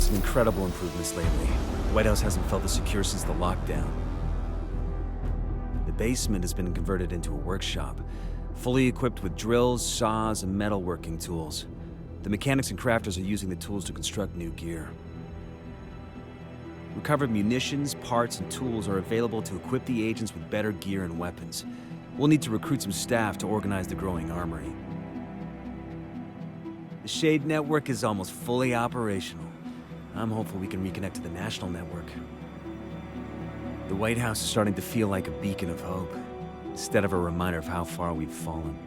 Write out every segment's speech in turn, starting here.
some incredible improvements lately. The White House hasn't felt this secure since the lockdown. The basement has been converted into a workshop, fully equipped with drills, saws, and metalworking tools. The mechanics and crafters are using the tools to construct new gear. Recovered munitions, parts, and tools are available to equip the agents with better gear and weapons. We'll need to recruit some staff to organize the growing armory. The Shade network is almost fully operational. I'm hopeful we can reconnect to the national network. The White House is starting to feel like a beacon of hope, instead of a reminder of how far we've fallen.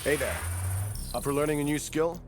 Hey there. Up for learning a new skill?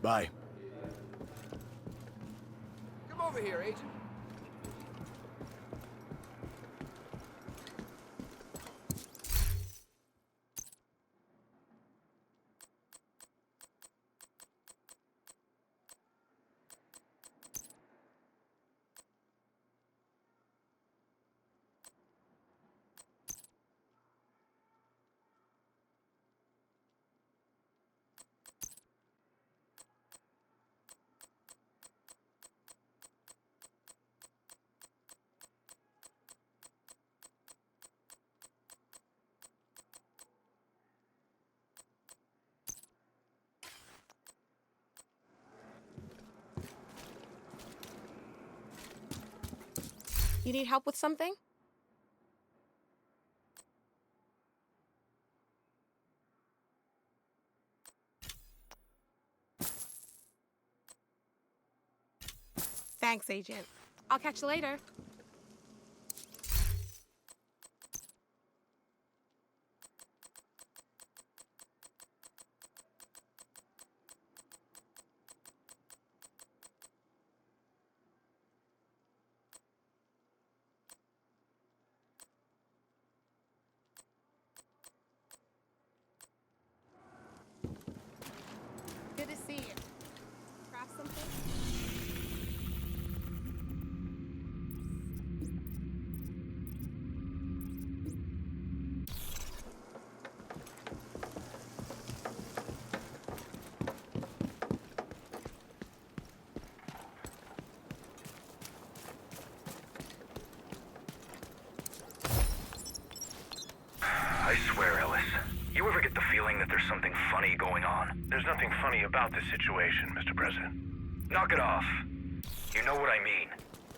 Bye. Come over here, Agent. You need help with something? Thanks, Agent. I'll catch you later. I swear, Ellis. You ever get the feeling that there's something funny going on? There's nothing funny about this situation, Mr. President. Knock it off. You know what I mean.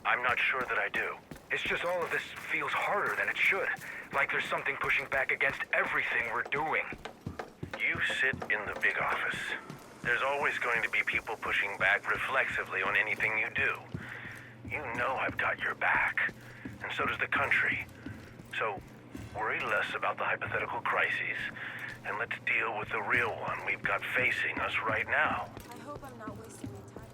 I'm not sure that I do. It's just all of this feels harder than it should. Like there's something pushing back against everything we're doing. You sit in the big office. There's always going to be people pushing back reflexively on anything you do. You know I've got your back, and so does the country. So, worry less about the hypothetical crises, and let's deal with the real one we've got facing us right now. I hope I'm not wasting my time.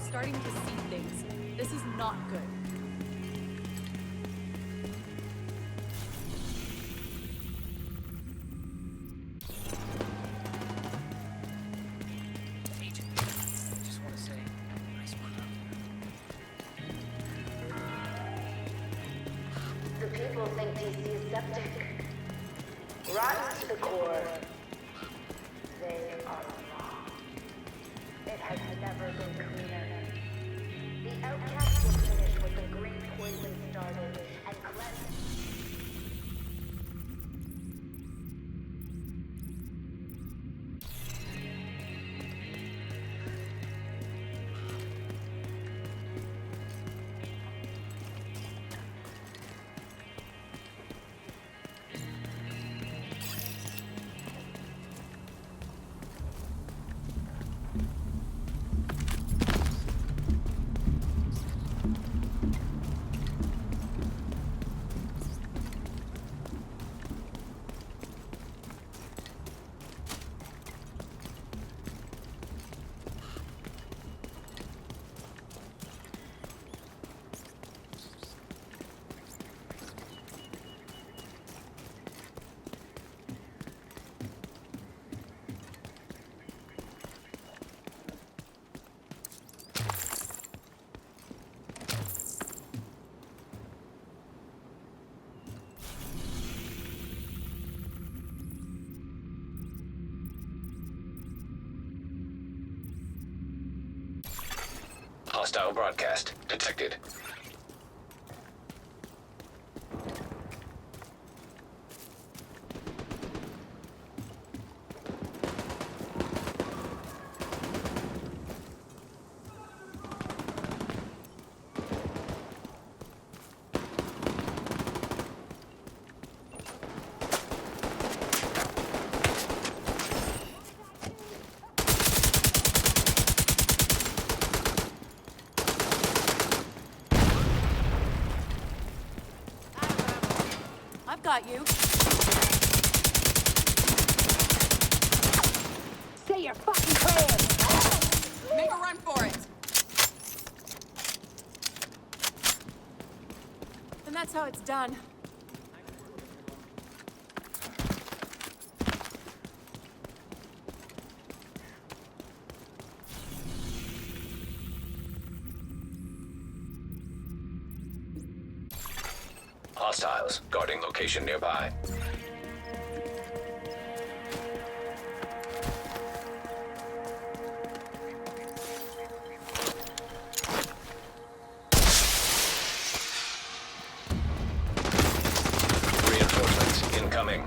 Starting to see things. This is not good. Agent, I just want to say, nice work out there. The people think DC is septic. Rotten to the core. They are wrong. It has never been cleaner. The outcasts will finish what the green poison started and cleanse. Hostile broadcast detected. I've got you. Say your fucking prayers! Make a run for it. And that's how it's done. Hostiles guarding location nearby. Reinforcements incoming.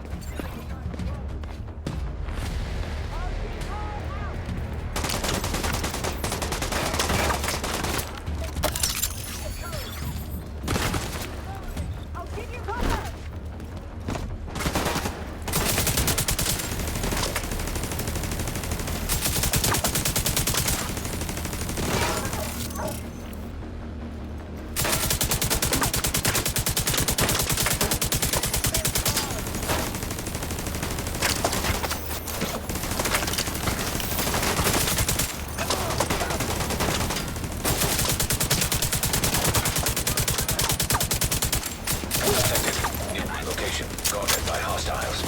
Guarded by hostiles.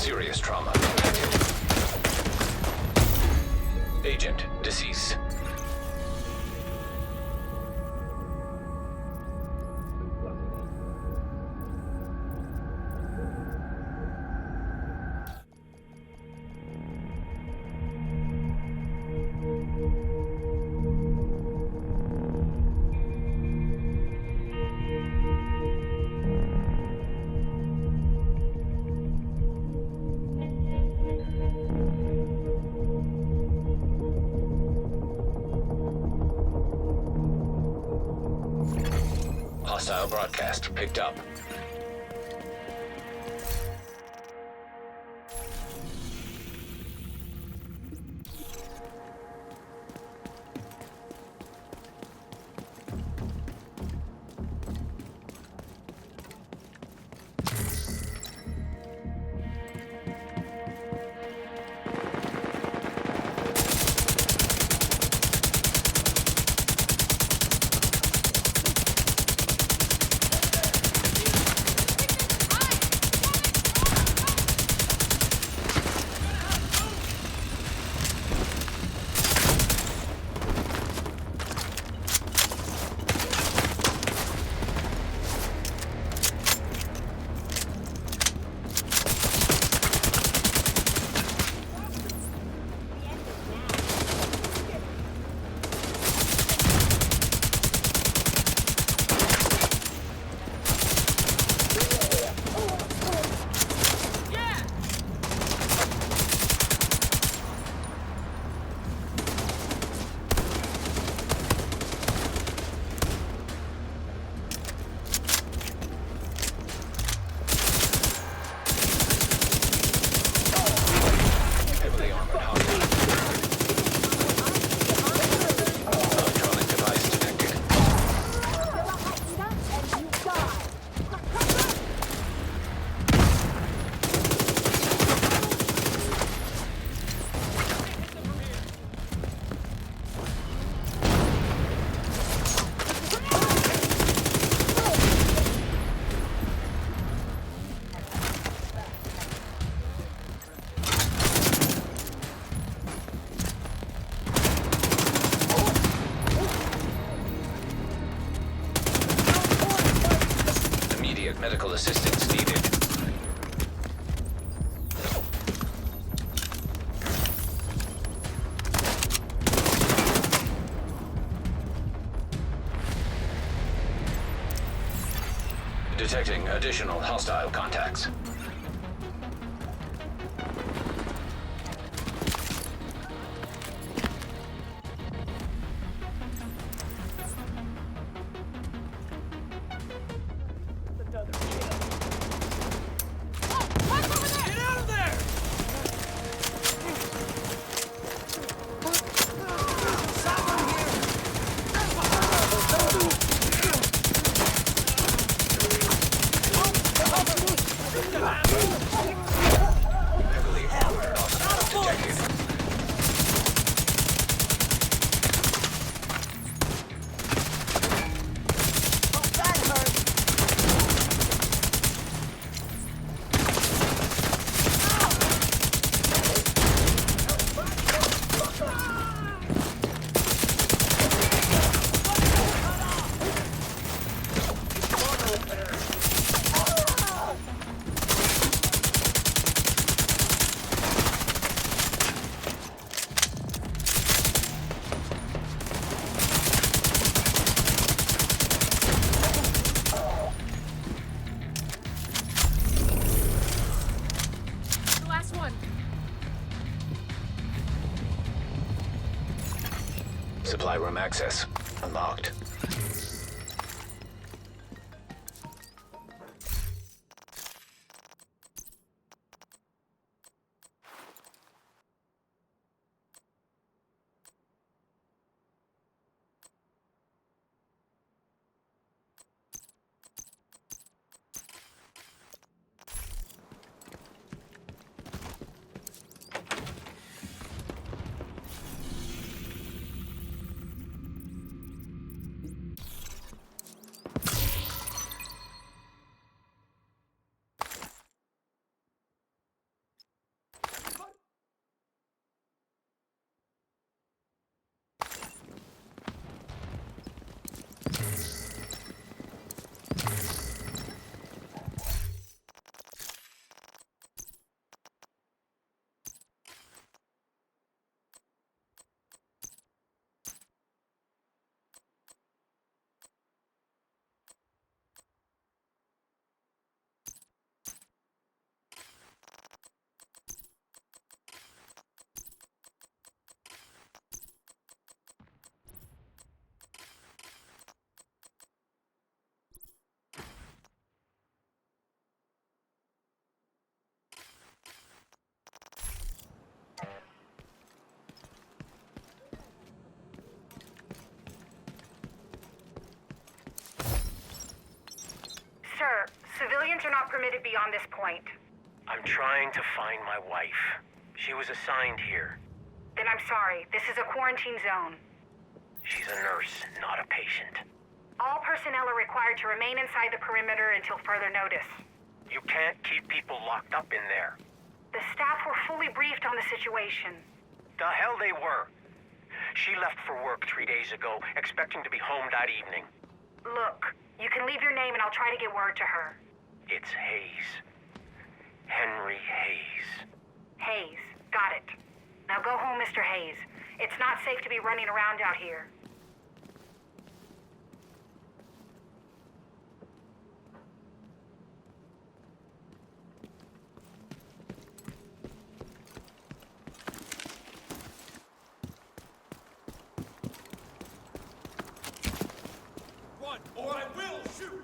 Serious trauma detected. Agent deceased. Hostile broadcast picked up. Medical assistance needed. Detecting additional hostile contacts. Supply room access unlocked. Sir, civilians are not permitted beyond this point. I'm trying to find my wife. She was assigned here. Then I'm sorry. This is a quarantine zone. She's a nurse, not a patient. All personnel are required to remain inside the perimeter until further notice. You can't keep people locked up in there. The staff were fully briefed on the situation. The hell they were. She left for work 3 days ago, expecting to be home that evening. Look, you can leave your name and I'll try to get word to her. It's Hayes. Henry Hayes. Hayes. Got it. Now go home, Mr. Hayes. It's not safe to be running around out here. Run, or I will shoot!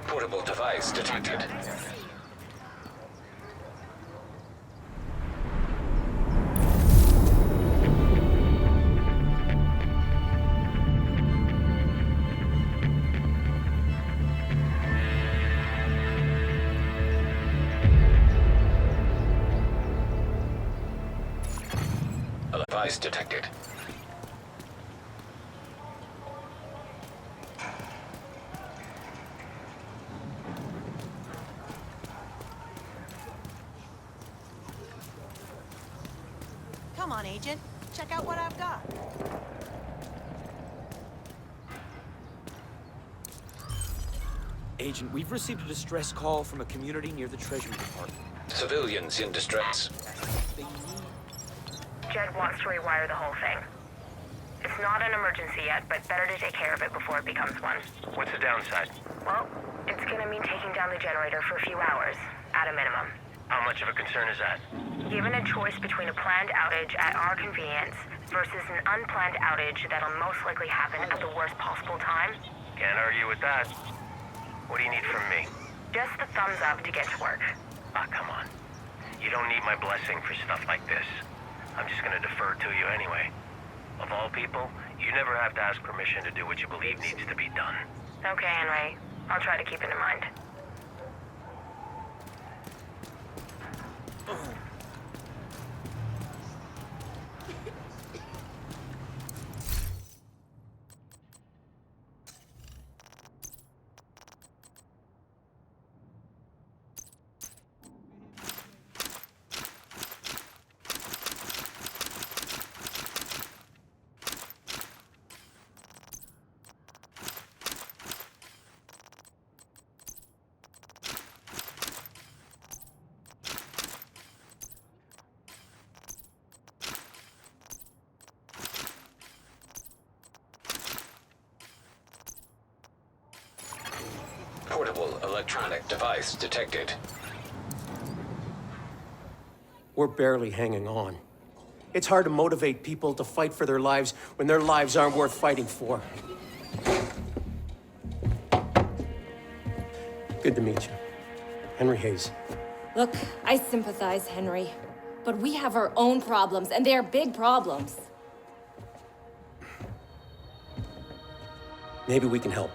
Portable device detected. A device detected. Come on, Agent. Check out what I've got. Agent, we've received a distress call from a community near the Treasury Department. Civilians in distress. Jed wants to rewire the whole thing. It's not an emergency yet, but better to take care of it before it becomes one. What's the downside? Well, it's gonna mean taking down the generator for a few hours, at a minimum. How much of a concern is that? Given a choice between a planned outage at our convenience versus an unplanned outage that'll most likely happen at the worst possible time, Can't argue with that. What do you need from me? just the thumbs up to get to work. Ah, come on. You don't need my blessing for stuff like this. I'm just gonna defer to you anyway. Of all people, you never have to ask permission to do what you believe needs to be done. Okay, Henry. I'll try to keep it in mind. Portable electronic device detected. We're barely hanging on. It's hard to motivate people to fight for their lives when their lives aren't worth fighting for. Good to meet you. Henry Hayes. Look, I sympathize, Henry. But we have our own problems, and they are big problems. Maybe we can help.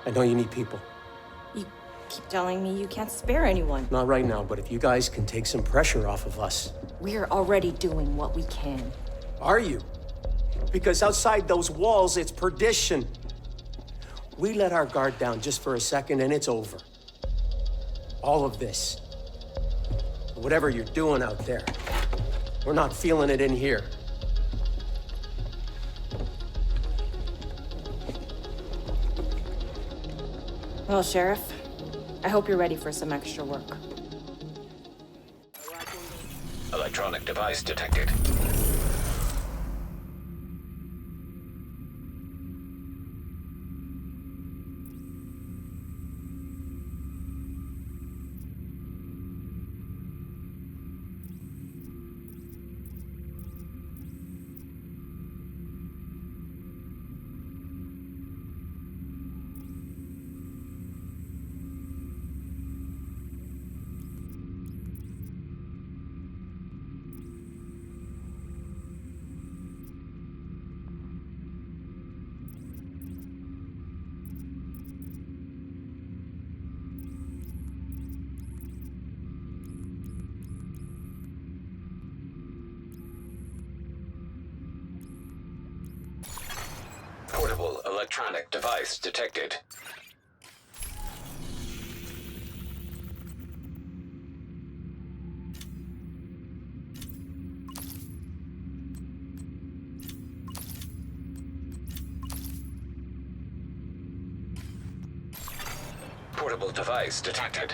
I know you need people. You keep telling me you can't spare anyone. Not right now, but if you guys can take some pressure off of us. We're already doing what we can. Are you? Because outside those walls, it's perdition. We let our guard down just for a second, and it's over. All of this. Whatever you're doing out there, we're not feeling it in here. Well, Sheriff, I hope you're ready for some extra work. Electronic device detected. Portable electronic device detected. Portable device detected.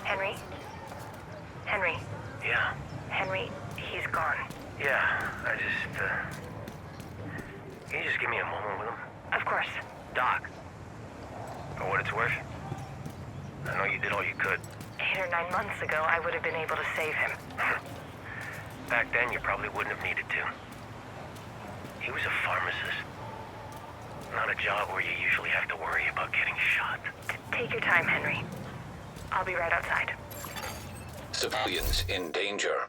Henry? Henry? Yeah? Henry, he's gone. Yeah, Can you just give me a moment with him? Of course. Doc. For what it's worth, I know you did all you could. 8 or 9 months ago, I would have been able to save him. Back then, you probably wouldn't have needed to. He was a pharmacist. Not a job where you usually have to worry about getting shot. Take your time, Henry. I'll be right outside. Civilians in danger.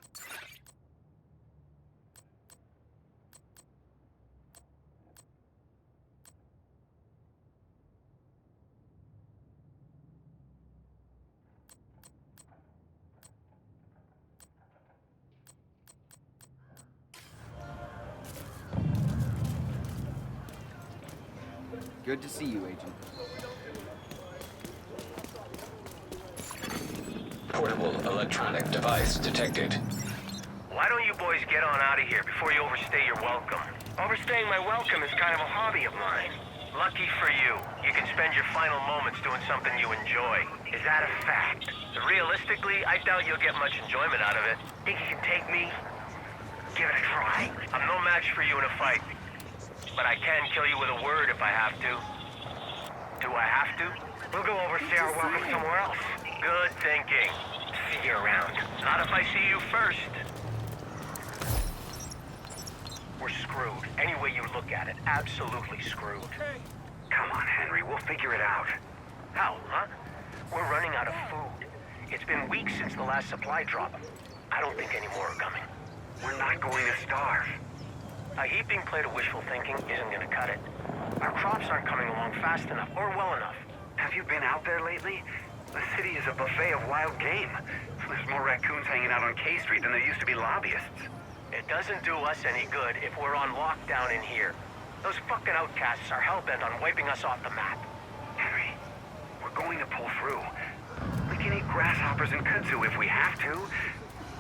Good to see you, Agent. Portable electronic device detected. Why don't you boys get on out of here before you overstay your welcome? Overstaying my welcome is kind of a hobby of mine. Lucky for you, you can spend your final moments doing something you enjoy. Is that a fact? Realistically, I doubt you'll get much enjoyment out of it. Think you can take me? Give it a try. I'm no match for you in a fight. But I can kill you with a word if I have to. Do I have to? We'll go overstay our welcome somewhere else. Good thinking. See you around. Not if I see you first. We're screwed. Any way you look at it, absolutely screwed. Come on, Henry, we'll figure it out. How, huh? We're running out of food. It's been weeks since last supply drop. I don't think any more are coming. We're not going to starve. A heaping plate of wishful thinking isn't gonna cut it. Our crops aren't coming along fast enough or well enough. Have you been out there lately? The city is a buffet of wild game. There's more raccoons hanging out on K Street than there used to be lobbyists. It doesn't do us any good if we're on lockdown in here. Those fucking outcasts are hell-bent on wiping us off the map. Henry, we're going to pull through. We can eat grasshoppers and kudzu if we have to.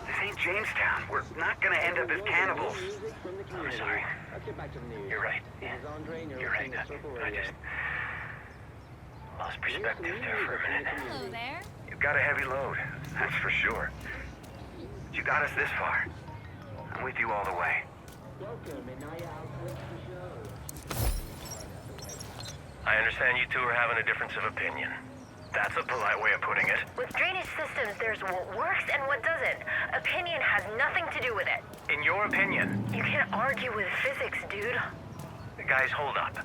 This ain't Jamestown. We're not gonna end up as cannibals. I'm sorry. You're right. Yeah. You're right. I just lost perspective there for a minute. Hello there. You got a heavy load, that's for sure. But you got us this far. I'm with you all the way. I understand you two are having a difference of opinion. That's a polite way of putting it. With drainage systems, there's what works and what doesn't. Opinion has nothing to do with it. In your opinion. You can't argue with physics, dude. Guys, hold up.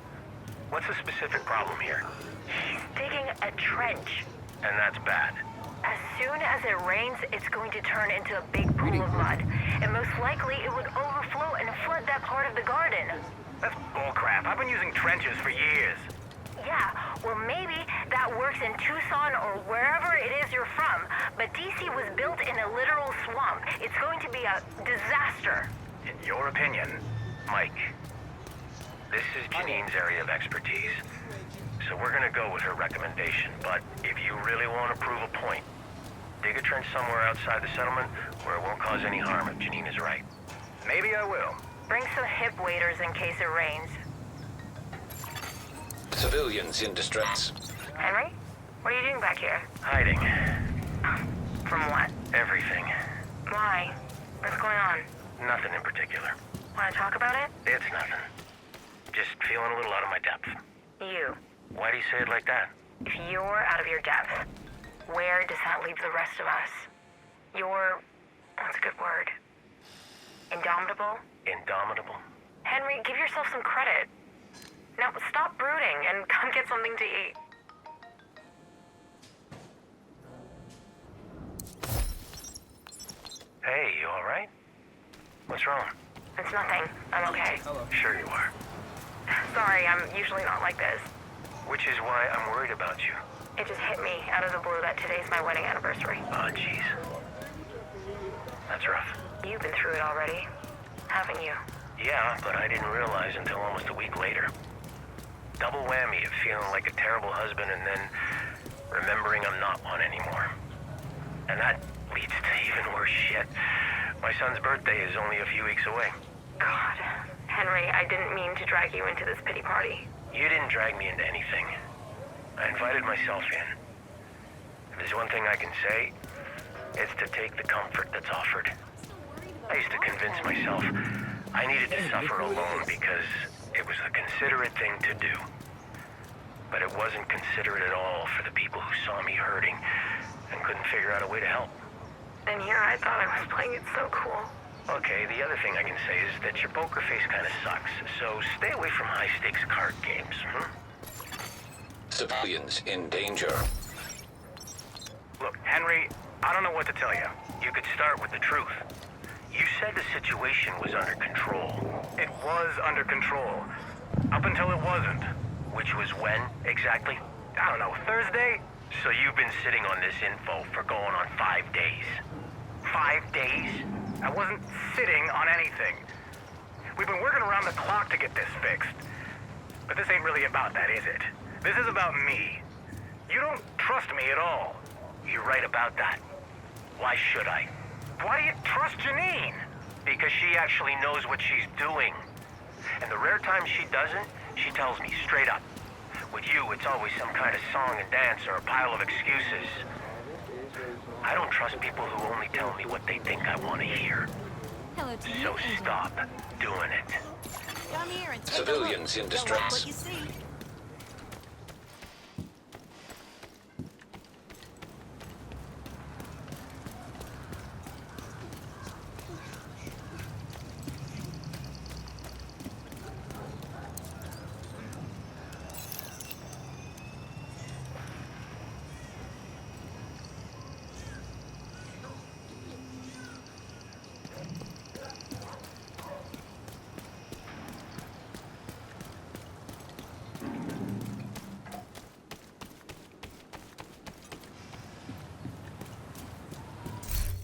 What's the specific problem here? He's digging a trench. And that's bad. As soon as it rains, it's going to turn into a big pool of mud. And most likely, it would overflow and flood that part of the garden. That's bullcrap. I've been using trenches for years. Yeah, well maybe that works in Tucson or wherever it is you're from, but DC was built in a literal swamp. It's going to be a disaster. In your opinion, Mike, this is Janine's area of expertise. So we're gonna go with her recommendation, but if you really want to prove a point, dig a trench somewhere outside the settlement where it won't cause any harm if Janine is right. Maybe I will. Bring some hip waders in case it rains. Civilians in distress. Henry? What are you doing back here? Hiding. From what? Everything. Why? What's going on? Nothing in particular. Want to talk about it? It's nothing. Just feeling a little out of my depth. You. Why do you say it like that? If you're out of your depth, where does that leave the rest of us? You're... what's a good word? Indomitable? Indomitable? Henry, give yourself some credit. Now, stop brooding and come get something to eat. Hey, you alright? What's wrong? It's nothing. I'm okay. Sure you are. Sorry, I'm usually not like this. Which is why I'm worried about you. It just hit me out of the blue that today's my wedding anniversary. Oh, jeez. That's rough. You've been through it already, haven't you? Yeah, but I didn't realize until almost a week later. Double whammy of feeling like a terrible husband and then remembering I'm not one anymore. And that leads to even worse shit. My son's birthday is only a few weeks away. God. Henry, I didn't mean to drag you into this pity party. You didn't drag me into anything. I invited myself in. If there's one thing I can say, it's to take the comfort that's offered. I used to convince myself I needed to suffer alone because it was the considerate thing to do. But it wasn't considerate at all for the people who saw me hurting and couldn't figure out a way to help. And here I thought I was playing it so cool. Okay, the other thing I can say is that your poker face kind of sucks, so stay away from high-stakes card games, Civilians in danger. Look, Henry, I don't know what to tell you. You could start with the truth. You said the situation was under control. It was under control. Up until it wasn't. Which was when, exactly? I don't know, Thursday? So you've been sitting on this info for going on 5 days. 5 days? I wasn't sitting on anything. We've been working around the clock to get this fixed. But this ain't really about that, is it? This is about me. You don't trust me at all. You're right about that. Why should I? Why do you trust Janine? Because she actually knows what she's doing. And the rare times she doesn't, she tells me straight up. With you, it's always some kind of song and dance or a pile of excuses. I don't trust people who only tell me what they think I want to hear. Hello to you, So stop doing it. Come here and take Civilians a look. in You'll like distress. what you see.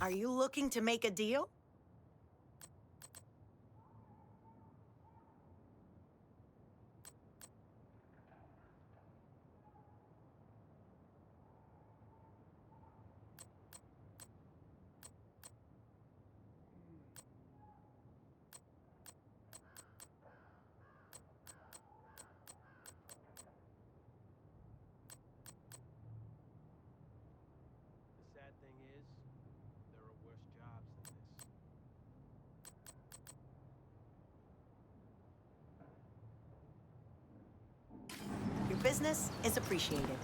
Are you looking to make a deal? The sad thing is, there are worse jobs than this. Your business is appreciated.